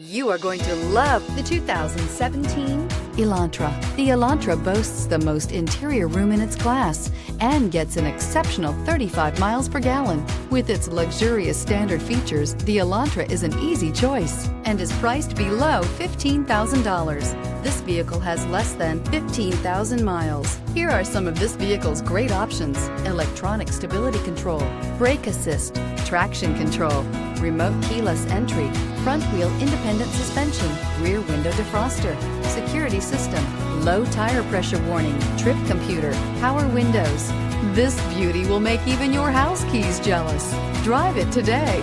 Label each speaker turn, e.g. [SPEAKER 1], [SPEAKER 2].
[SPEAKER 1] You are going to love the 2017 Elantra. The Elantra boasts the most interior room in its class and gets an exceptional 35 miles per gallon. With its luxurious standard features, the Elantra is an easy choice and is priced below $15,000. This vehicle has less than 15,000 miles. Here are some of this vehicle's great options: electronic stability control, brake assist, traction control, remote keyless entry, front wheel independent suspension, rear window defroster, security system, low tire pressure warning, trip computer, power windows. This beauty will make even your house keys jealous. Drive it today.